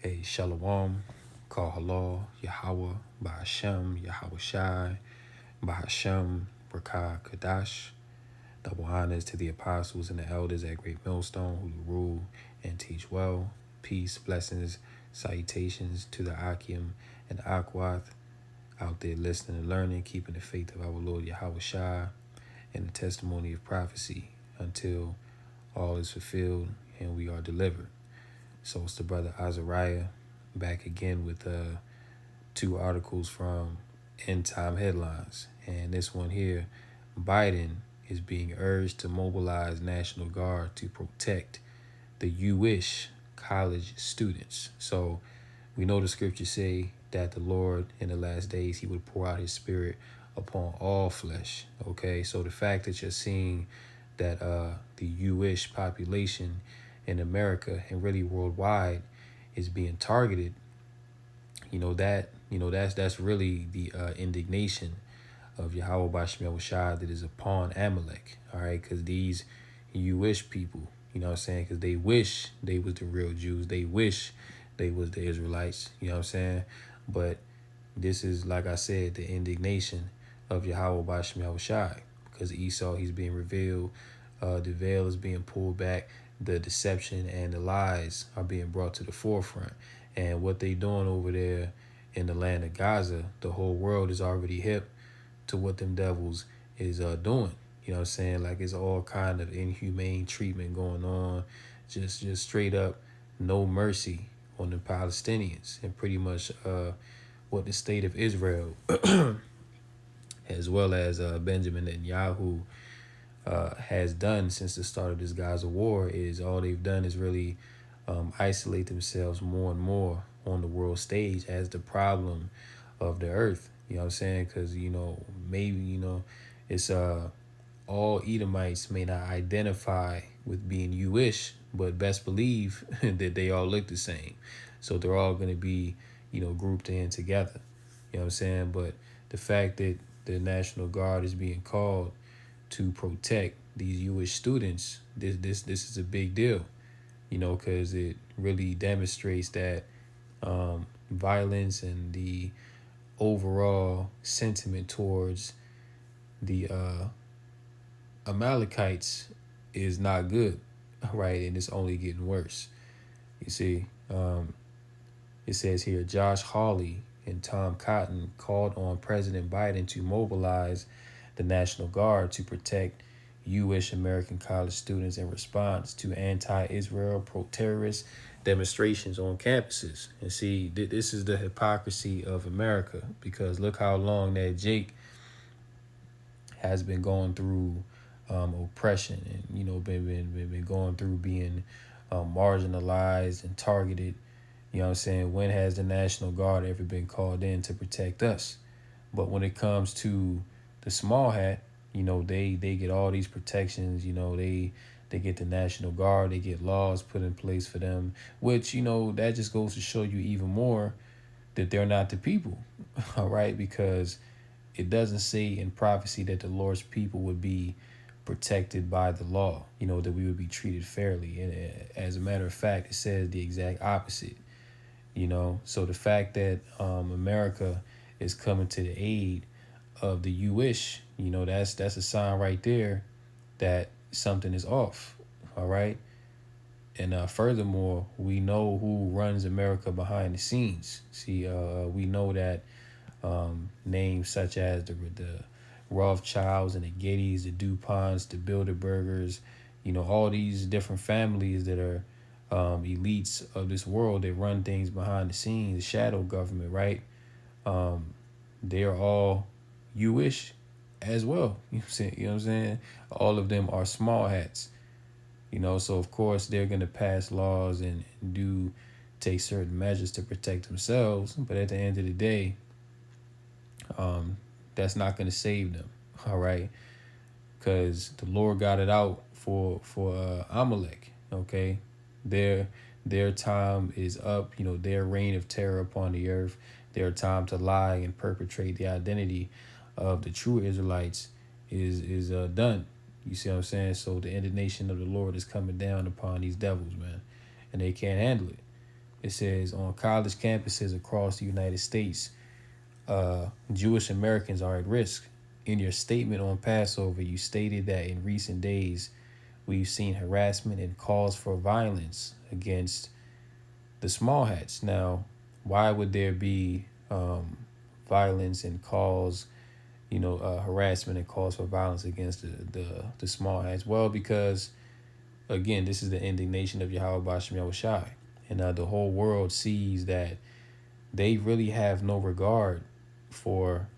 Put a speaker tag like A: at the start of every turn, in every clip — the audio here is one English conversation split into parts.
A: Hey, Shalom, Call Halal, Yahweh, Bahashem, Yahweh Shai, Bahashem, Rakah Kadash. Double honors to the apostles and the elders at Great Millstone who rule and teach well. Peace, blessings, salutations to the Akim and Akwath out there listening and learning, keeping the faith of our Lord Yahweh Shai and the testimony of prophecy until all is fulfilled and we are delivered. So it's the brother Azariah back again with two articles from End Time Headlines. And this one here, Biden is being urged to mobilize National Guard to protect the Jewish college students. So we know the scriptures say that the Lord in the last days, he would pour out his spirit upon all flesh. Okay, so the fact that you're seeing that the Jewish population in America and really worldwide is being targeted, that's really the indignation of Yahweh Bashmel Shah that is upon Amalek. All right, because these Jewish people, you know what I'm saying, because they wish they was the real Jews, they wish they was the Israelites, you know what I'm saying, but this is, like I said, the indignation of Yahweh Bashmel Shai, because Esau, he's being revealed, the veil is being pulled back, the deception and the lies are being brought to the forefront. And what they doing over there in the land of Gaza, the whole world is already hip to what them devils is doing. You know what I'm saying? Like, it's all kind of inhumane treatment going on, just straight up no mercy on the Palestinians, and pretty much what the state of Israel, as well as Benjamin Netanyahu, has done since the start of this Gaza war, is all they've done is really isolate themselves more and more on the world stage as the problem of the earth. You know what I'm saying? Because, maybe, it's all Edomites may not identify with being Jewish, but best believe that they all look the same. So they're all going to be, grouped in together. You know what I'm saying? But the fact that the National Guard is being called to protect these Jewish students, this is a big deal, because it really demonstrates that violence and the overall sentiment towards the Amalekites is not good, right? And it's only getting worse. You see, it says here, Josh Hawley and Tom Cotton called on President Biden to mobilize the National Guard to protect Jewish American college students in response to anti-Israel pro-terrorist demonstrations on campuses. And see, this is the hypocrisy of America, because look how long that Jake has been going through oppression and, been going through being marginalized and targeted. You know what I'm saying? When has the National Guard ever been called in to protect us? But when it comes to the small hat, they get all these protections. They get the National Guard, they get laws put in place for them, which, that just goes to show you even more that they're not the people, all right? Because it doesn't say in prophecy that the Lord's people would be protected by the law, that we would be treated fairly. And as a matter of fact, it says the exact opposite, So the fact that America is coming to the aid of the Jewish, that's a sign right there that something is off, all right? And furthermore, we know who runs America behind the scenes. See, we know that names such as the Rothschilds and the Gettys, the DuPonts, the Bilderbergers, all these different families that are elites of this world that run things behind the scenes, the shadow government, right? They are all Jewish as well. You know what I'm saying? All of them are small hats. So of course they're gonna pass laws and do take certain measures to protect themselves, but at the end of the day, that's not gonna save them, all right? Because the Lord got it out for Amalek. Okay, their time is up. Their reign of terror upon the earth, their time to lie and perpetrate the identity of the true Israelites is done. You see what I'm saying? So the indignation of the Lord is coming down upon these devils, man, and they can't handle it. It says on college campuses across the United States, Jewish Americans are at risk. In your statement on Passover, you stated that in recent days, we've seen harassment and calls for violence against the small hats. Now, why would there be violence and calls, harassment and calls for violence against the small hats? Well, because again, this is the indignation of Yahweh Bashem Yahushai. And the whole world sees that they really have no regard for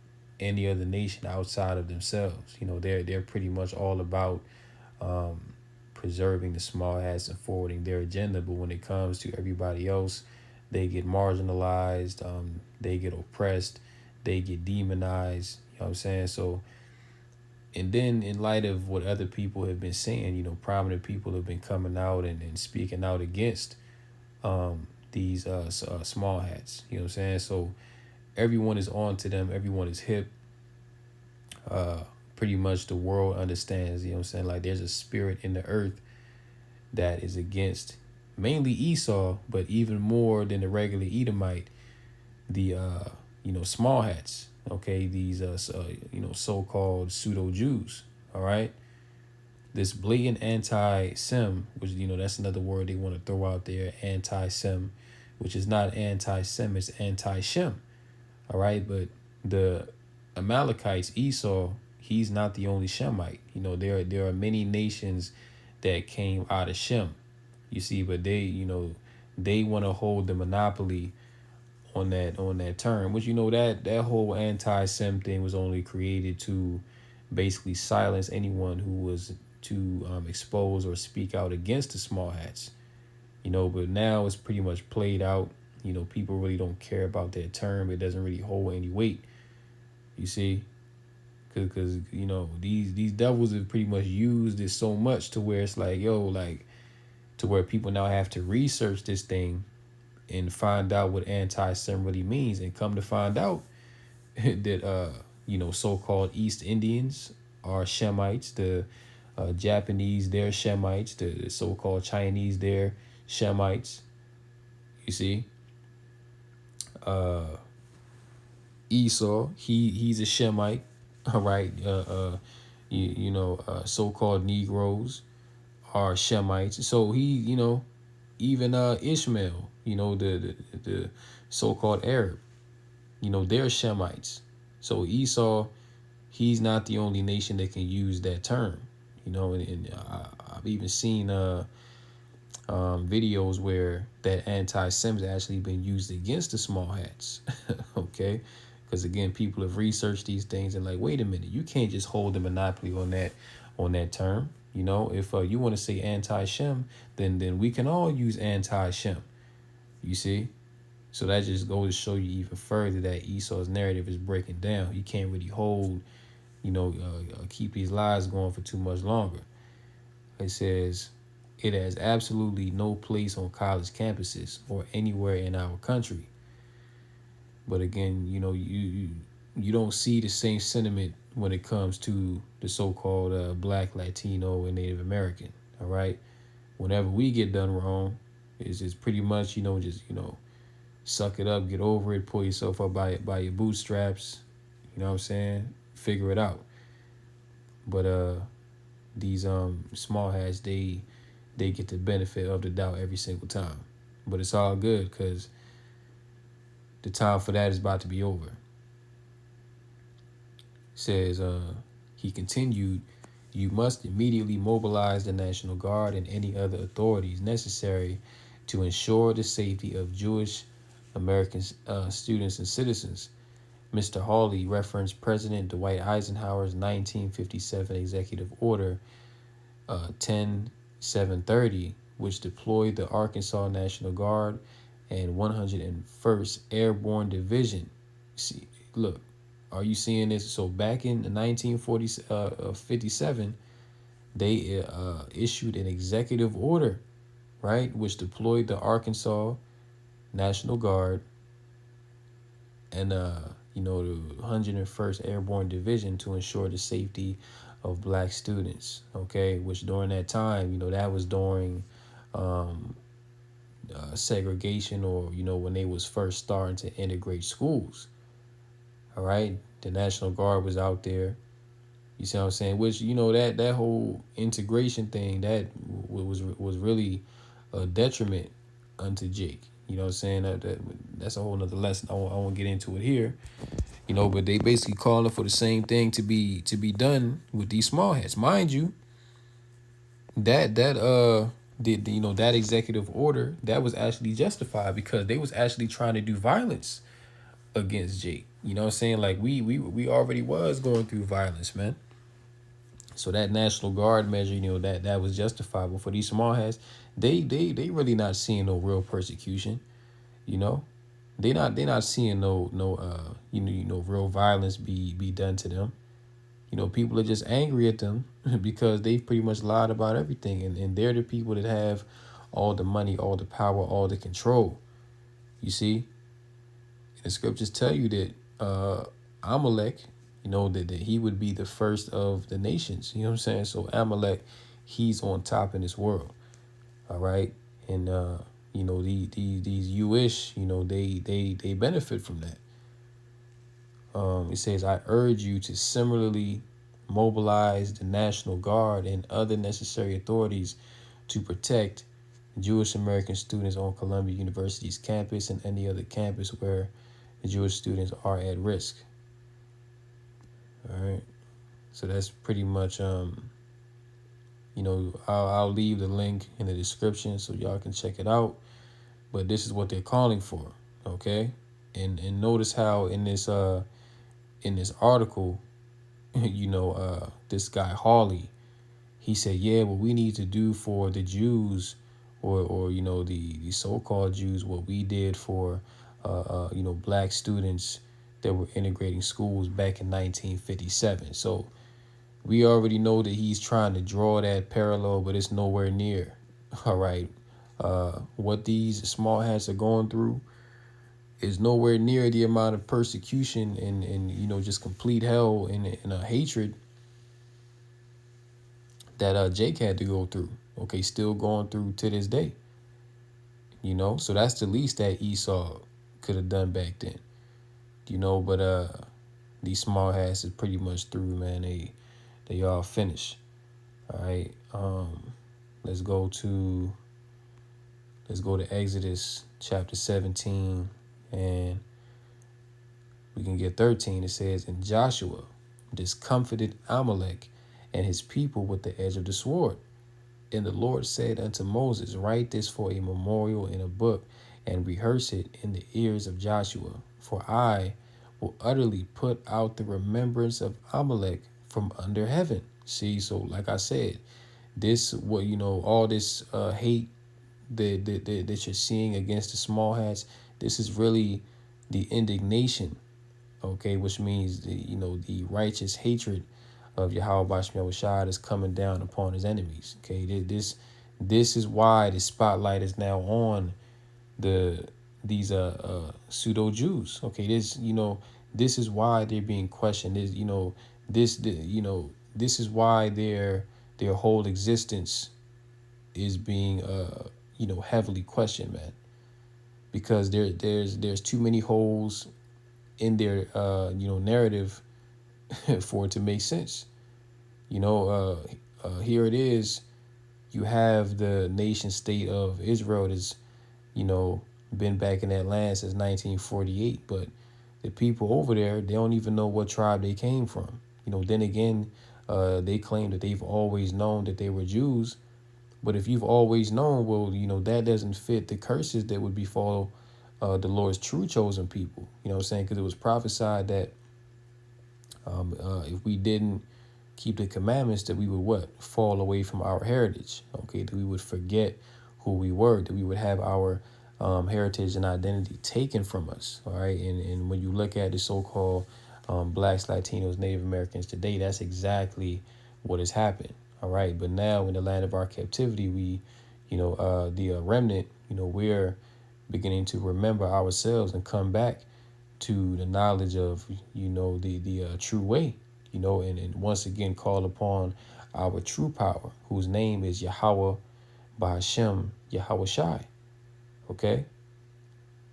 A: any other nation outside of themselves. They're pretty much all about um, preserving the small hats and forwarding their agenda. But when it comes to everybody else, they get marginalized, they get oppressed, they get demonized. You know what I'm saying? So, and then in light of what other people have been saying, prominent people have been coming out and speaking out against these small hats. You know what I'm saying? So everyone is on to them. Everyone is hip. Pretty much the world understands, you know what I'm saying? Like there's a spirit in the earth that is against mainly Esau, but even more than the regular Edomite, the small hats. Okay, these so-called pseudo Jews. All right, this blatant anti-Sem, which that's another word they want to throw out there, anti-Sem, which is not anti-Sem, it's anti-Shem. All right, but the Amalekites, Esau, he's not the only Shemite. There are many nations that came out of Shem. You see, but they want to hold the monopoly on that term, which that whole anti-Sem thing was only created to basically silence anyone who was to expose or speak out against the small hats. But now it's pretty much played out. People really don't care about that term. It doesn't really hold any weight. You see, because these devils have pretty much used it so much to where it's like to where people now have to research this thing and find out what anti-Sem really means, and come to find out that so-called East Indians are Shemites, the Japanese they're Shemites, the so-called Chinese they're Shemites. You see, Esau he's a Shemite, all right. So-called Negroes are Shemites. So even Ishmael, the so-called Arab, they're Shemites. So Esau, he's not the only nation that can use that term. And I've even seen videos where that anti-Sem has actually been used against the small hats. Okay, because again, people have researched these things and like, wait a minute, you can't just hold the monopoly on that term. If you want to say anti-Shem, then we can all use anti-Shem. You see, so that just goes to show you even further that Esau's narrative is breaking down. He can't really hold, keep these lies going for too much longer. It says it has absolutely no place on college campuses or anywhere in our country. But again, you don't see the same sentiment when it comes to the so-called Black, Latino, and Native American. All right, whenever we get done wrong, it's pretty much suck it up, get over it, pull yourself up by your bootstraps. You know what I'm saying? Figure it out. But these small hats, they get the benefit of the doubt every single time. But it's all good because the time for that is about to be over. Says he continued, you must immediately mobilize the National Guard and any other authorities necessary to ensure the safety of Jewish American students and citizens. Mr. Hawley referenced President Dwight Eisenhower's 1957 Executive Order 10730, which deployed the Arkansas National Guard and 101st Airborne Division. See, look, are you seeing this? So back in 1957, they issued an executive order, right, which deployed the Arkansas National Guard and the 101st Airborne Division to ensure the safety of black students. Okay, which during that time, that was during segregation, or when they was first starting to integrate schools. All right, the National Guard was out there. You see what I'm saying? Which that whole integration thing that was really a detriment unto Jake. You know what I'm saying? That's a whole nother lesson. I won't get into it here. But they basically calling for the same thing to be done with these small hats. Mind you, that executive order that was actually justified because they was actually trying to do violence against Jake. You know what I'm saying? Like we already was going through violence, man. So that National Guard measure, that was justifiable for these small hats. They really not seeing no real persecution. You know, they not seeing no real violence be done to them. People are just angry at them because they pretty much lied about everything, and they're the people that have all the money, all the power, all the control. You see, the scriptures tell you that Amalek, that he would be the first of the nations. You know what I'm saying? So Amalek, he's on top in this world. All right, and these Jewish, they benefit from that. It says, I urge you to similarly mobilize the National Guard and other necessary authorities to protect Jewish American students on Columbia University's campus and any other campus where the Jewish students are at risk. All right. So that's pretty much, I'll leave the link in the description so y'all can check it out. But this is what they're calling for. Okay. And notice how in this article, this guy Hawley, he said, yeah, what we need to do for the Jews, or the so-called Jews, what we did for black students that were integrating schools back in 1957. So we already know that he's trying to draw that parallel, but it's nowhere near. All right. What these small hats are going through is nowhere near the amount of persecution and just complete hell and hatred that Jake had to go through. Okay, still going through to this day. So that's the least that Esau could have done back then. But these small hats is pretty much through, man. They all finished. All right. Let's go to Exodus chapter 17, and we can get 13. It says, and Joshua discomfited Amalek and his people with the edge of the sword. And the Lord said unto Moses, write this for a memorial in a book, and rehearse it in the ears of Joshua. For I will utterly put out the remembrance of Amalek from under heaven. See, so like I said, this all this hate that you're seeing against the small hats, this is really the indignation, okay, which means the righteous hatred of Yahweh Basham Shad is coming down upon his enemies. Okay, this is why the spotlight is now on these pseudo Jews. Okay, this is why they're being questioned. This is why their whole existence is being heavily questioned, man, because there's too many holes in their narrative for it to make sense. Here it is. You have the nation state of Israel that's been back in that land since 1948, but the people over there, they don't even know what tribe they came from. Then again, they claim that they've always known that they were Jews. But if you've always known, well, that doesn't fit the curses that would befall the Lord's true chosen people. You know what I'm saying? Because it was prophesied that if we didn't keep the commandments, that we would what? Fall away from our heritage. Okay, that we would forget who we were, that we would have our heritage and identity taken from us. All right, and when you look at the so-called blacks, Latinos, Native Americans today, that's exactly what has happened. All right, but now in the land of our captivity, we, the remnant, we're beginning to remember ourselves and come back to the knowledge of, the true way, and once again call upon our true power, whose name is Yahweh Bahashem Yahweh Shai. Okay.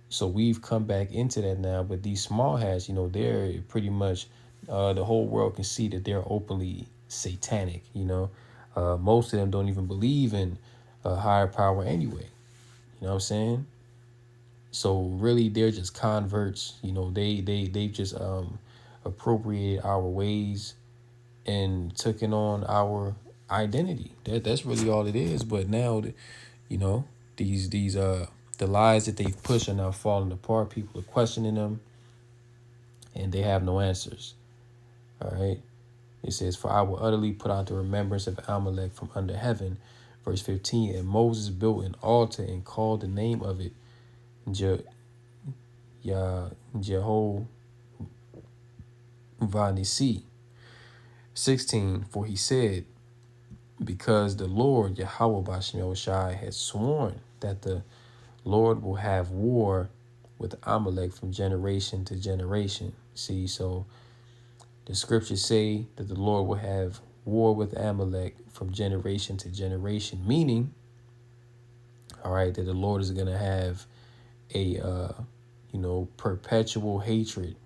A: So we've come back into that now, but these small hats, they're pretty much the whole world can see that they're openly satanic. Most of them don't even believe in a higher power anyway. You know what I'm saying? So really, they're just converts. They just appropriated our ways and taken on our identity. That's really all it is. But now, you know, these the lies that they've pushed are now falling apart. People are questioning them, and they have no answers. All right. It says, "For I will utterly put out the remembrance of Amalek from under heaven." Verse 15. And Moses built an altar and called the name of it Je- Jehovah Nissi. 16. For he said, because the Lord Yahweh Bashem Yahushai has sworn that the Lord will have war with Amalek from generation to generation. See, so the scriptures say that the Lord will have war with Amalek from generation to generation, meaning, all right, that the Lord is going to have a, perpetual hatred,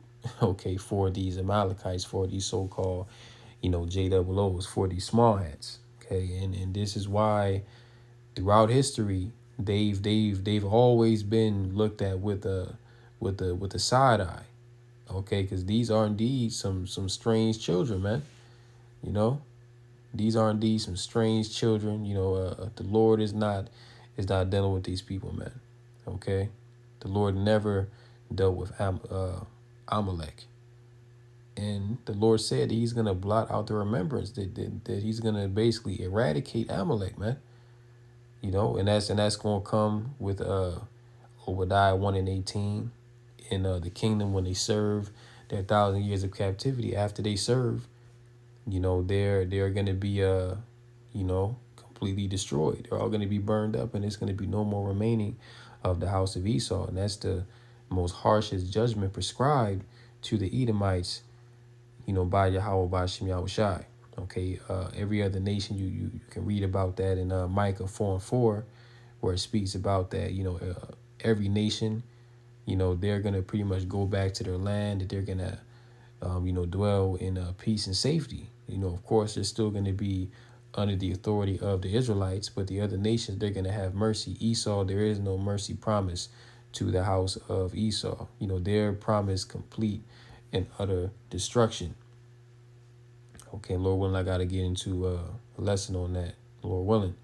A: okay, for these Amalekites, for these so-called, JOOs, for these small hats, okay, and this is why throughout history they've always been looked at with a side eye, okay, because these are indeed some strange children, man. You know, these are indeed some strange children. The Lord is not dealing with these people, man. Okay, the Lord never dealt with Amalek, and the Lord said that He's gonna blot out the remembrance, that He's gonna basically eradicate Amalek, man. And that's gonna come with Obadiah 1:18 in the kingdom when they serve their 1,000 years of captivity. After they serve, they're gonna be completely destroyed. They're all gonna be burned up, and there's gonna be no more remaining of the house of Esau. And that's the most harshest judgment prescribed to the Edomites, by Yahweh by Shem Yahushai. Okay, every other nation you can read about that in Micah 4:4, where it speaks about that. Every nation, they're gonna pretty much go back to their land, that they're gonna dwell in peace and safety. Of course, they're still going to be under the authority of the Israelites, but the other nations, they're going to have mercy. Esau, there is no mercy promised to the house of Esau. Their promise complete and utter destruction. Okay, Lord willing, I got to get into a lesson on that, Lord willing.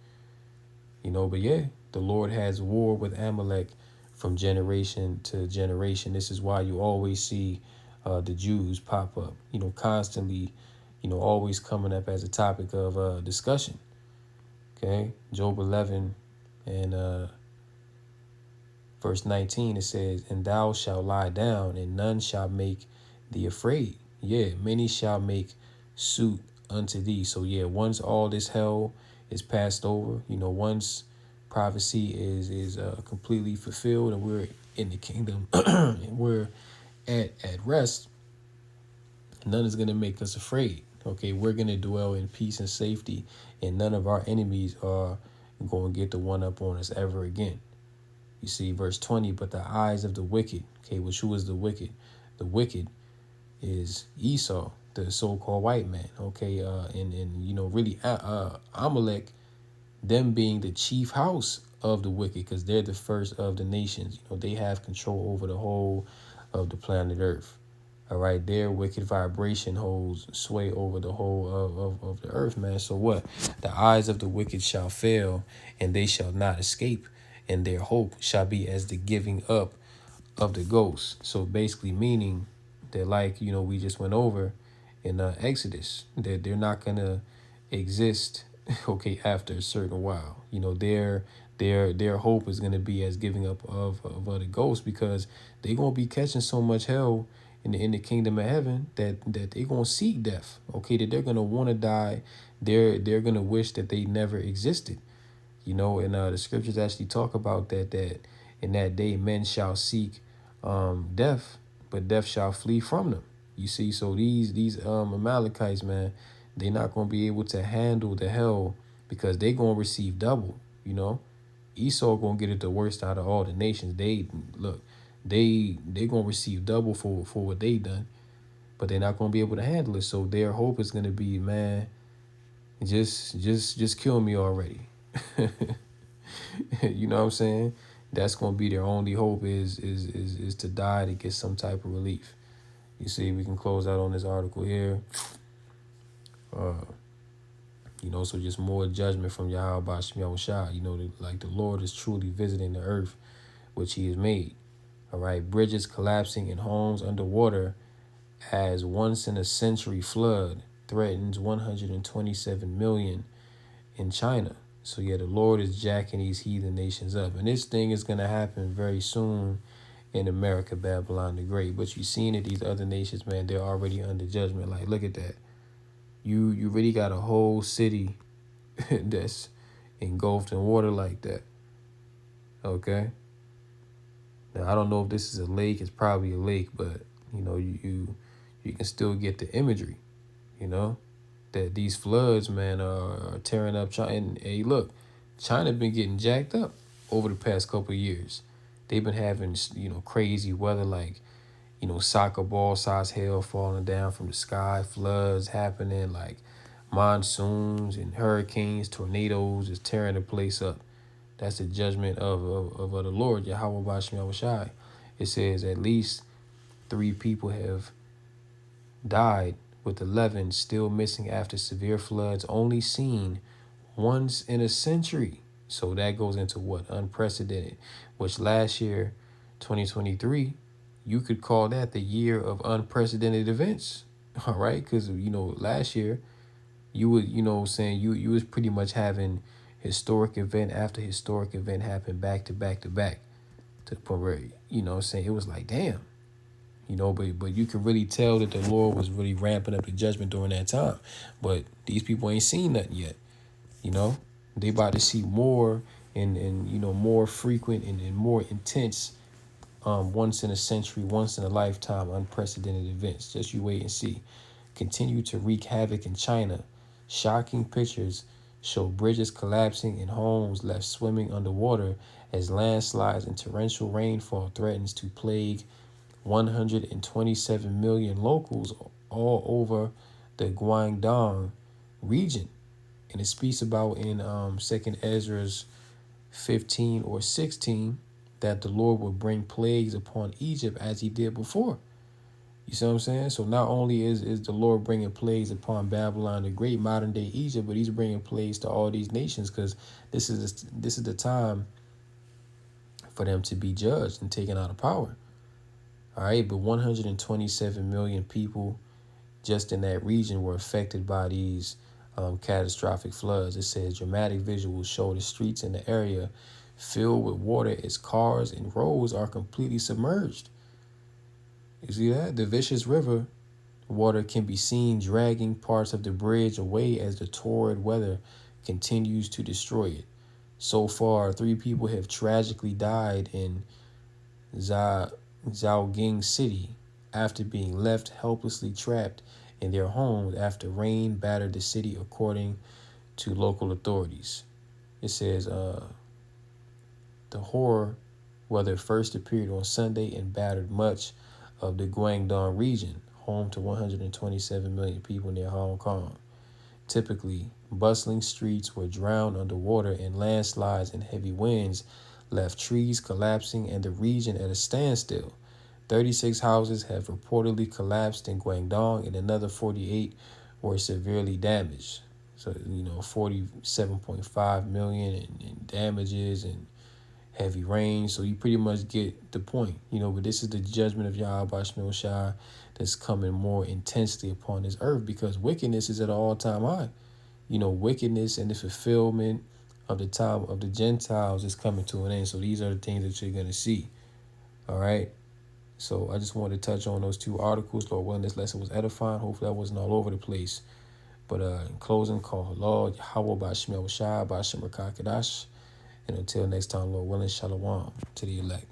A: But yeah, the Lord has war with Amalek from generation to generation. This is why you always see the Jews pop up, constantly, always coming up as a topic of discussion. Okay, Job 11 and verse 19, it says, and thou shalt lie down, and none shall make thee afraid. Yeah, many shall make suit unto thee. So yeah, once all this hell is passed over, once prophecy is completely fulfilled, and we're in the kingdom and we're at rest, none is going to make us afraid. Okay, we're going to dwell in peace and safety, and none of our enemies are going to get the one up on us ever again. You see, verse 20, but the eyes of the wicked, okay, which who is the wicked? The wicked is Esau, the so-called white man, okay, and really Amalek, them being the chief house of the wicked, because they're the first of the nations. They have control over the whole of the planet Earth. All right, their wicked vibration holds sway over the whole of the earth, man. So what? The eyes of the wicked shall fail, and they shall not escape, and their hope shall be as the giving up of the ghost. So basically meaning that, like, we just went over in Exodus, that they're not going to exist, okay, after a certain while. Their hope is going to be as giving up of the ghost, because they're going to be catching so much hell in the kingdom of heaven that they're gonna seek death. Okay, that they're gonna want to die. They're gonna wish that they never existed. And the scriptures actually talk about that in that day men shall seek death, but death shall flee from them. You see, so these Amalekites, man, they're not gonna be able to handle the hell, because they're gonna receive double. Esau gonna get it the worst out of all the nations. They look, they gonna receive double for what they done, but they're not gonna be able to handle it. So their hope is gonna be, man, just kill me already. You know what I'm saying? That's gonna be their only hope is to die to get some type of relief. You see, we can close out on this article here. So just more judgment from Yahweh Bashim Yahushua. Like the Lord is truly visiting the earth, which he has made. All right, bridges collapsing and homes underwater as once in a century flood threatens 127 million in China. So yeah, the Lord is jacking these heathen nations up. And this thing is going to happen very soon in America, Babylon the Great. But you seen it, these other nations, man, they're already under judgment. Like, look at that. You really got a whole city that's engulfed in water like that. Okay? Now, I don't know if this is a lake. It's probably a lake, but, you can still get the imagery, that these floods, man, are tearing up China. And hey, look, China been getting jacked up over the past couple of years. They've been having, crazy weather like, soccer ball size hail falling down from the sky, floods happening, like monsoons and hurricanes, tornadoes is tearing the place up. That's the judgment of the Lord, Yahweh Bashim Yahushai. It says at least 3 people have died, with 11 still missing after severe floods only seen once in a century. So that goes into what? Unprecedented, which last year, 2023, you could call that the year of unprecedented events. All right, because last year you would saying you was pretty much having historic event after historic event happen back to back to back, to the point where saying it was like, damn. But you can really tell that the Lord was really ramping up the judgment during that time. But these people ain't seen nothing yet. They about to see more and more frequent and more intense, once in a century, once in a lifetime, unprecedented events. Just you wait and see. Continue to wreak havoc in China. Shocking pictures show bridges collapsing and homes left swimming underwater as landslides and torrential rainfall threatens to plague 127 million locals all over the Guangdong region. And it speaks about in 2nd Ezra's 15 or 16 that the Lord will bring plagues upon Egypt as he did before. You see what I'm saying? So not only is the Lord bringing plagues upon Babylon, the great modern day Egypt, but he's bringing plagues to all these nations, because this is the time for them to be judged and taken out of power. All right, but 127 million people just in that region were affected by these catastrophic floods. It says dramatic visuals show the streets in the area filled with water as cars and roads are completely submerged. You see that? The vicious river water can be seen dragging parts of the bridge away as the torrid weather continues to destroy it. So far, 3 people have tragically died in Zhaoqing City after being left helplessly trapped in their homes after rain battered the city, according to local authorities. It says the horror weather first appeared on Sunday and battered much of the Guangdong region, home to 127 million people near Hong Kong. Typically, bustling streets were drowned underwater, and landslides and heavy winds left trees collapsing and the region at a standstill. 36 houses have reportedly collapsed in Guangdong, and another 48 were severely damaged. So, 47.5 million in damages and heavy rain. So you pretty much get the point, but this is the judgment of Yahweh Shai that's coming more intensely upon this earth, because wickedness is at an all-time high. Wickedness and the fulfillment of the time of the Gentiles is coming to an end. So these are the things that you're going to see. All right. So I just wanted to touch on those 2 articles. Lord willing, this lesson was edifying. Hopefully that wasn't all over the place. But in closing, call Lord Yahweh Bashim Shai Bashim Rakakadash. And until next time, Lord willing, shalom to the elect.